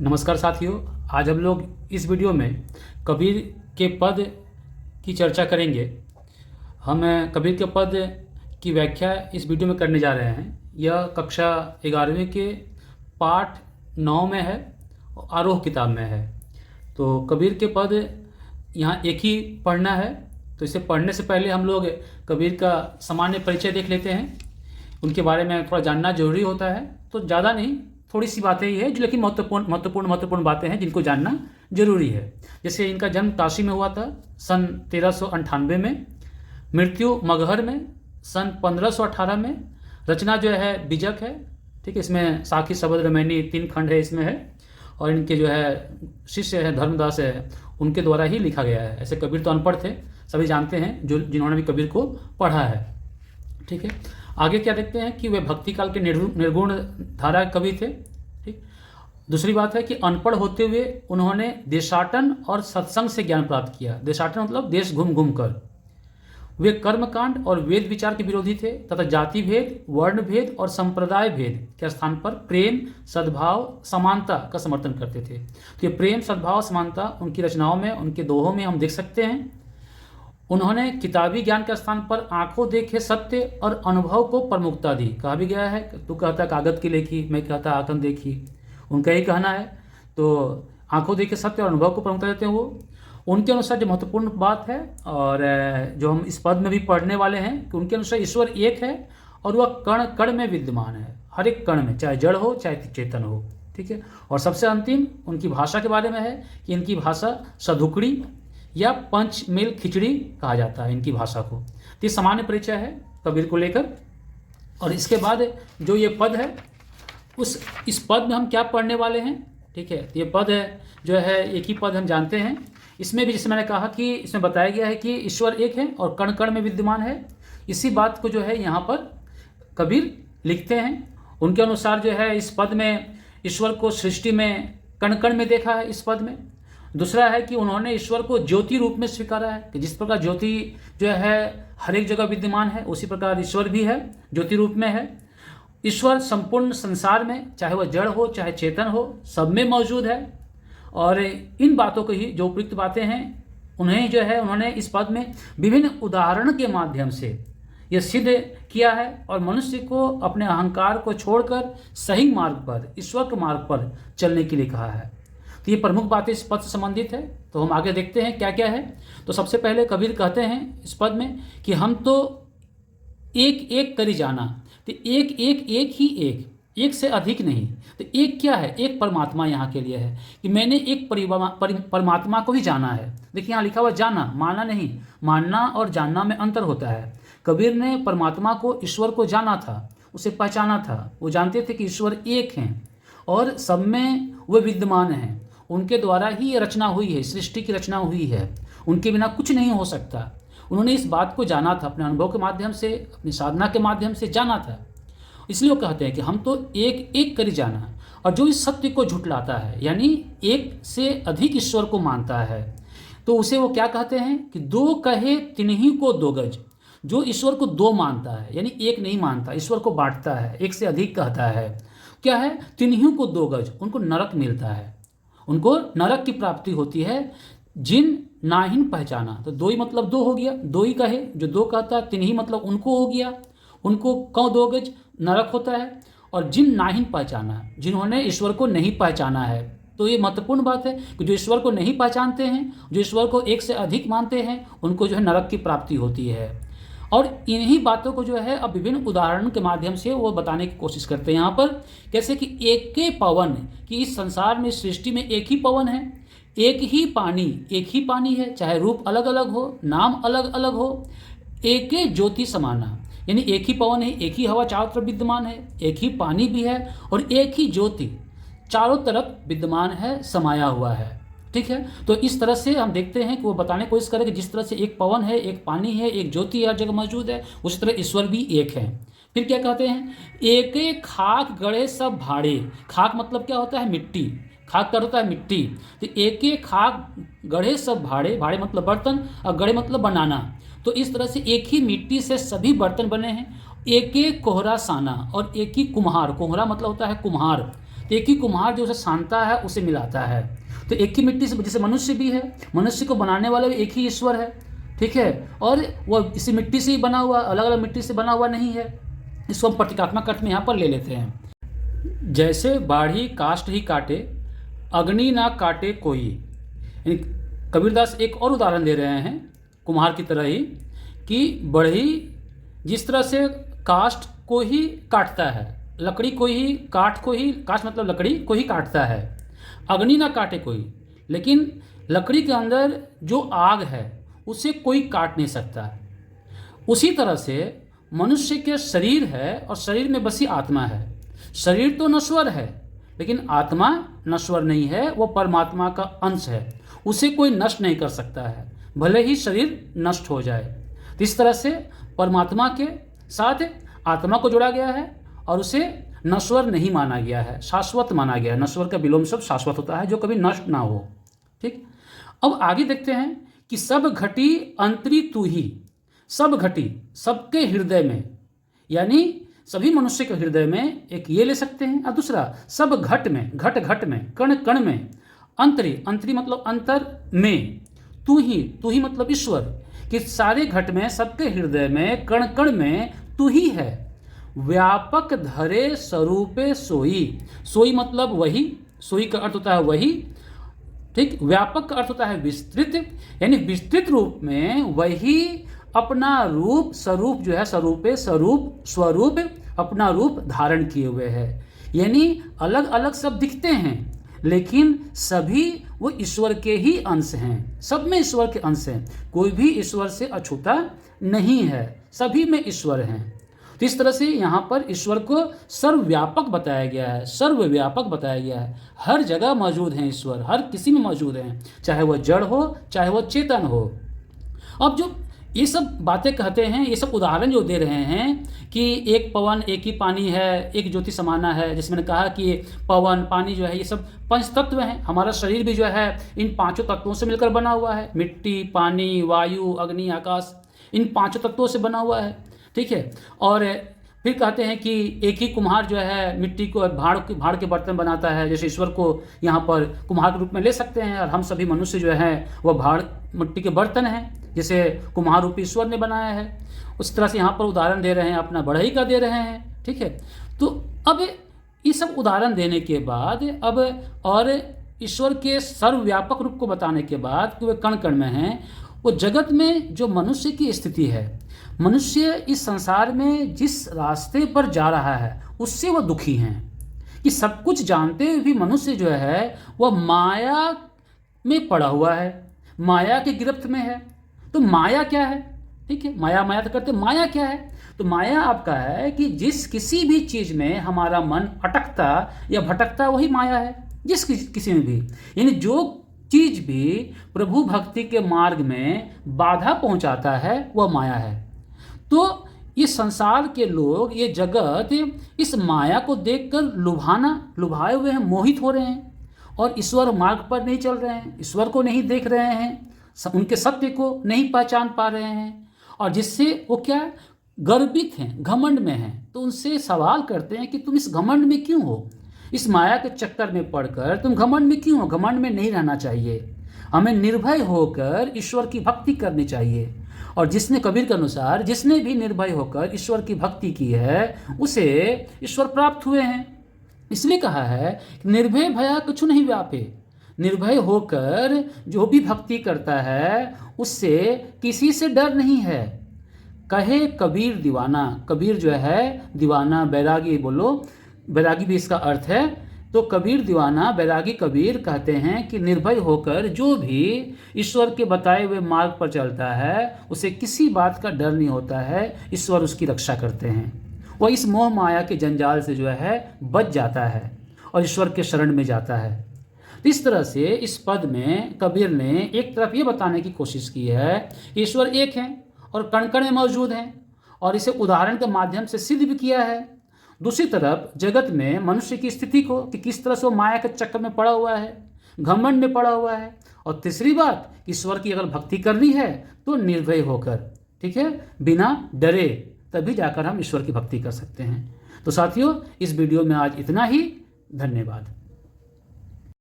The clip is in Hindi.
नमस्कार साथियों, आज हम लोग इस वीडियो में कबीर के पद की चर्चा करेंगे। हम कबीर के पद की व्याख्या इस वीडियो में करने जा रहे हैं। यह कक्षा 11वीं के पाठ 9 में है और आरोह किताब में है। तो कबीर के पद यहाँ एक ही पढ़ना है। तो इसे पढ़ने से पहले हम लोग कबीर का सामान्य परिचय देख लेते हैं। उनके बारे में थोड़ा जानना जरूरी होता है, तो ज़्यादा नहीं, थोड़ी सी बातें ही है जो लेकिन महत्वपूर्ण बातें हैं जिनको जानना जरूरी है। जैसे इनका जन्म काशी में हुआ था सन 1398 में, मृत्यु मगहर में सन 1518 में। रचना जो है बीजक है, ठीक है। इसमें साखी शबद रामायणी 3 खंड है इसमें है, और इनके जो है शिष्य है धर्मदास है, उनके द्वारा ही लिखा गया है। ऐसे कबीर तो अनपढ़ थे, सभी जानते हैं जो जिन्होंने भी कबीर को पढ़ा है, ठीक है। आगे क्या देखते हैं कि वे भक्ति काल के निर्गुण धारा कवि थे, ठीक। दूसरी बात है कि अनपढ़ होते हुए उन्होंने देशाटन और सत्संग से ज्ञान प्राप्त किया। देशाटन मतलब देश घूम घूम कर। वे कर्मकांड और वेद विचार के विरोधी थे तथा जाति भेद, वर्ण भेद और संप्रदाय भेद के स्थान पर प्रेम, सद्भाव, समानता का समर्थन करते थे। तो ये प्रेम, सद्भाव, समानता उनकी रचनाओं में, उनके दोहों में हम देख सकते हैं। उन्होंने किताबी ज्ञान के स्थान पर आंखों देखे सत्य और अनुभव को प्रमुखता दी। कहा भी गया है, तू कहता कागज की लेखी, मैं कहता आंखें देखी, उनका ही कहना है। तो आंखों देखे सत्य और अनुभव को प्रमुखता देते हैं वो। उनके अनुसार जो महत्वपूर्ण बात है और जो हम इस पद में भी पढ़ने वाले हैं कि उनके अनुसार ईश्वर एक है और वह कण कण में विद्यमान है, हर एक कण में, चाहे जड़ हो चाहे चेतन हो, ठीक है। और सबसे अंतिम उनकी भाषा के बारे में है कि इनकी भाषा सधुकड़ी या पंचमेल खिचड़ी कहा जाता है इनकी भाषा को। तो ये सामान्य परिचय है कबीर को लेकर। और इसके बाद जो ये पद है इस पद में हम क्या पढ़ने वाले हैं, ठीक है। ये पद है जो है एक ही पद हम जानते हैं। इसमें भी जैसे मैंने कहा कि इसमें बताया गया है कि ईश्वर एक है और कण कण में विद्यमान है। इसी बात को जो है यहाँ पर कबीर लिखते हैं। उनके अनुसार जो है इस पद में ईश्वर को सृष्टि में कण कण में देखा है इस पद में। दूसरा है कि उन्होंने ईश्वर को ज्योति रूप में स्वीकारा है कि जिस प्रकार ज्योति जो है हर एक जगह विद्यमान है, उसी प्रकार ईश्वर भी है, ज्योति रूप में है। ईश्वर संपूर्ण संसार में, चाहे वह जड़ हो चाहे चेतन हो, सब में मौजूद है। और इन बातों को ही, जो उपयुक्त बातें हैं, उन्हें जो है उन्होंने इस पद में विभिन्न उदाहरण के माध्यम से यह सिद्ध किया है और मनुष्य को अपने अहंकार को छोड़कर सही मार्ग पर, ईश्वर के मार्ग पर चलने के लिए कहा है। तो ये प्रमुख बातें इस पद से संबंधित है। तो हम आगे देखते हैं क्या क्या है। तो सबसे पहले कबीर कहते हैं इस पद में कि हम तो एक एक करी जाना। तो एक एक एक ही एक से अधिक नहीं। तो एक क्या है? एक परमात्मा यहाँ के लिए है कि मैंने एक परमात्मा को ही जाना है। देखिए यहाँ लिखा हुआ जाना, मानना नहीं। मानना और जानना में अंतर होता है। कबीर ने परमात्मा को, ईश्वर को जाना था, उसे पहचाना था। वो जानते थे कि ईश्वर एक हैं और सब में वो विद्यमान हैं। उनके द्वारा ही ये रचना हुई है, सृष्टि की रचना हुई है। उनके बिना कुछ नहीं हो सकता। उन्होंने इस बात को जाना था, अपने अनुभव के माध्यम से, अपनी साधना के माध्यम से जाना था। इसलिए वो कहते हैं कि हम तो एक एक करी जाना। और जो इस सत्य को झुठलाता है, यानी एक से अधिक ईश्वर को मानता है, तो उसे वो क्या कहते हैं कि दो कहे तिन्हीं को दो गज। जो ईश्वर को दो मानता है, यानी एक नहीं मानता, ईश्वर को बांटता है, एक से अधिक कहता है, क्या है? तिन्हीं को दो गज, उनको नरक मिलता है, उनको नरक की प्राप्ति होती है। जिन नाहिन पहचाना, तो दो ही मतलब दो हो गया, दो ही कहे, जो दो कहता है, तिन्हीं मतलब उनको हो गया, उनको कौन दो गज नरक होता है। और जिन नाहिन पहचाना, जिन्होंने ईश्वर को नहीं पहचाना है। तो ये महत्वपूर्ण बात है कि जो ईश्वर को नहीं पहचानते हैं, जो ईश्वर को एक से अधिक मानते हैं, उनको जो है नरक की प्राप्ति होती है। और इन्हीं बातों को जो है अब विभिन्न उदाहरण के माध्यम से वो बताने की कोशिश करते हैं यहाँ पर। कैसे कि एक के पवन, कि इस संसार में, सृष्टि में एक ही पवन है, एक ही पानी है, चाहे रूप अलग अलग हो, नाम अलग अलग हो। एक ज्योति समाना, यानी एक ही पवन है, एक ही हवा चारों तरफ विद्यमान है, एक ही पानी भी है और एक ही ज्योति चारों तरफ विद्यमान है, समाया हुआ है, ठीक है। तो इस तरह से हम देखते हैं कि वो बताने की कोशिश करें कि जिस तरह से एक पवन है, एक पानी है, एक ज्योति हर जगह मौजूद है, उसी तरह ईश्वर भी एक है। फिर क्या कहते हैं? एक एक खाक गढ़े सब भाड़े। खाक मतलब क्या होता है? मिट्टी। खाक का होता है मिट्टी। तो एक एक खाक गढ़े सब भाड़े, भाड़े मतलब बर्तन और गढ़े मतलब बनाना। तो इस तरह से एक ही मिट्टी से सभी बर्तन बने हैं। एक एक कोहरा साना, और एक ही कुम्हार, कोहरा मतलब होता है कुम्हार। एक ही कुम्हार जो उसे सानता है, उसे मिलाता है। तो एक ही मिट्टी से, जैसे मनुष्य भी है, मनुष्य को बनाने वाला भी एक ही ईश्वर है, ठीक है, और वह इसी मिट्टी से ही बना हुआ, अलग अलग मिट्टी से बना हुआ नहीं है। इसको हम प्रतीकात्मक अर्थ में यहाँ पर ले लेते हैं। जैसे बाढ़ी काष्ठ ही काटे, अग्नि ना काटे कोई। यानी कबीरदास एक और उदाहरण दे रहे हैं कुम्हार की तरह ही, कि बढ़ई जिस तरह से काष्ठ को ही काटता है, लकड़ी को ही, काठ को ही, काष्ठ मतलब लकड़ी को ही काटता है, अग्नि ना काटे कोई। लेकिन लकड़ी के अंदर जो आग है उसे कोई काट नहीं सकता। उसी तरह से मनुष्य के शरीर है और शरीर में बसी आत्मा है। शरीर तो नश्वर है, लेकिन आत्मा नश्वर नहीं है, वो परमात्मा का अंश है, उसे कोई नष्ट नहीं कर सकता है, भले ही शरीर नष्ट हो जाए। तो इस तरह से परमात्मा के साथ आत्मा को जोड़ा गया है और उसे नश्वर नहीं माना गया है, शाश्वत माना गया है। नश्वर का विलोम शब्द शाश्वत होता है, जो कभी नष्ट ना हो। ठीक, अब आगे देखते हैं कि सब घटी अंतरी तू ही। सब घटी, सबके हृदय में, यानी सभी मनुष्य के हृदय में, एक ये ले सकते हैं, और दूसरा सब घट में, घट घट में, कण कण में, अंतरी, अंतरी मतलब अंतर में, तू ही मतलब ईश्वर, कि सारे घट में, सबके हृदय में, कण कण में तू ही है। व्यापक धरे स्वरूपे सोई। सोई मतलब वही, सोई का अर्थ होता है वही, ठीक। व्यापक का अर्थ होता है विस्तृत, यानी विस्तृत रूप में वही अपना रूप, स्वरूप जो है, स्वरूपे स्वरूप, स्वरूप अपना रूप धारण किए हुए है। यानी अलग अलग सब दिखते हैं, लेकिन सभी वो ईश्वर के ही अंश हैं, सब में ईश्वर के अंश हैं, कोई भी ईश्वर से अछूता नहीं है, सभी में ईश्वर हैं। तो इस तरह से यहाँ पर ईश्वर को सर्वव्यापक बताया गया है, सर्वव्यापक बताया गया है। हर जगह मौजूद हैं ईश्वर, हर किसी में मौजूद हैं, चाहे वह जड़ हो चाहे वह चेतन हो। अब जो ये सब बातें कहते हैं, ये सब उदाहरण जो दे रहे हैं कि एक पवन, एक ही पानी है, एक ज्योति समाना है, जैसे मैंने कहा कि पवन, पानी जो है, ये सब पंच तत्व हैं। हमारा शरीर भी जो है इन पांचों तत्वों से मिलकर बना हुआ है, मिट्टी, पानी, वायु, अग्नि, आकाश, इन पांचों तत्वों से बना हुआ है, ठीक है। और फिर कहते हैं कि एक ही कुम्हार जो है मिट्टी को भाड़ के बर्तन बनाता है। जैसे ईश्वर को यहाँ पर कुम्हार के रूप में ले सकते हैं, और हम सभी मनुष्य जो हैं वह भाड़ मिट्टी के बर्तन हैं, जैसे कुम्हार रूपी ईश्वर ने बनाया है। उस तरह से यहाँ पर उदाहरण दे रहे हैं, अपना बढ़ई का दे रहे हैं, ठीक है। तो अब ये सब उदाहरण देने के बाद, अब और ईश्वर के सर्वव्यापक रूप को बताने के बाद कि वे कण कण में हैं, वो जगत में जो मनुष्य की स्थिति है, मनुष्य इस संसार में जिस रास्ते पर जा रहा है उससे वह दुखी हैं, कि सब कुछ जानते हुए भी मनुष्य जो है वह माया में पड़ा हुआ है, माया की गिरफ्त में है। तो माया क्या है, ठीक है, माया माया तो करते, माया क्या है? तो माया आपका है कि जिस किसी भी चीज़ में हमारा मन अटकता या भटकता, वही माया है, जिस किसी में भी। यानी जो चीज़ भी प्रभु भक्ति के मार्ग में बाधा पहुंचाता है वह माया है। तो ये संसार के लोग, ये जगत इस माया को देखकर लुभाए हुए हैं, मोहित हो रहे हैं, और ईश्वर मार्ग पर नहीं चल रहे हैं, ईश्वर को नहीं देख रहे हैं, उनके सत्य को नहीं पहचान पा रहे हैं, और जिससे वो क्या गर्वित हैं, घमंड में हैं। तो उनसे सवाल करते हैं कि तुम इस घमंड में क्यों हो, इस माया के चक्कर में पड़कर तुम घमंड में क्यों हो? घमंड में नहीं रहना चाहिए, हमें निर्भय होकर ईश्वर की भक्ति करनी चाहिए। और जिसने, कबीर के अनुसार, जिसने भी निर्भय होकर ईश्वर की भक्ति की है उसे ईश्वर प्राप्त हुए हैं। इसलिए कहा है निर्भय भया कुछ नहीं व्यापे। निर्भय होकर जो भी भक्ति करता है उससे किसी से डर नहीं है। कहे कबीर दीवाना, कबीर जो है दीवाना, बैरागी बोलो, बैरागी भी इसका अर्थ है। तो कबीर दीवाना, बैरागी कबीर कहते हैं कि निर्भय होकर जो भी ईश्वर के बताए हुए मार्ग पर चलता है उसे किसी बात का डर नहीं होता है, ईश्वर उसकी रक्षा करते हैं। वह इस मोह माया के जंजाल से जो है बच जाता है और ईश्वर के शरण में जाता है। तो इस तरह से इस पद में कबीर ने एक तरफ ये बताने की कोशिश की है कि ईश्वर एक हैं और कण कण में मौजूद हैं, और इसे उदाहरण के माध्यम से सिद्ध भी किया है। दूसरी तरफ जगत में मनुष्य की स्थिति को कि किस तरह से वो माया के चक्कर में पड़ा हुआ है, घमंड में पड़ा हुआ है। और तीसरी बात, ईश्वर की अगर भक्ति करनी है तो निर्भय होकर, ठीक है, बिना डरे, तभी जाकर हम ईश्वर की भक्ति कर सकते हैं। तो साथियों, इस वीडियो में आज इतना ही। धन्यवाद।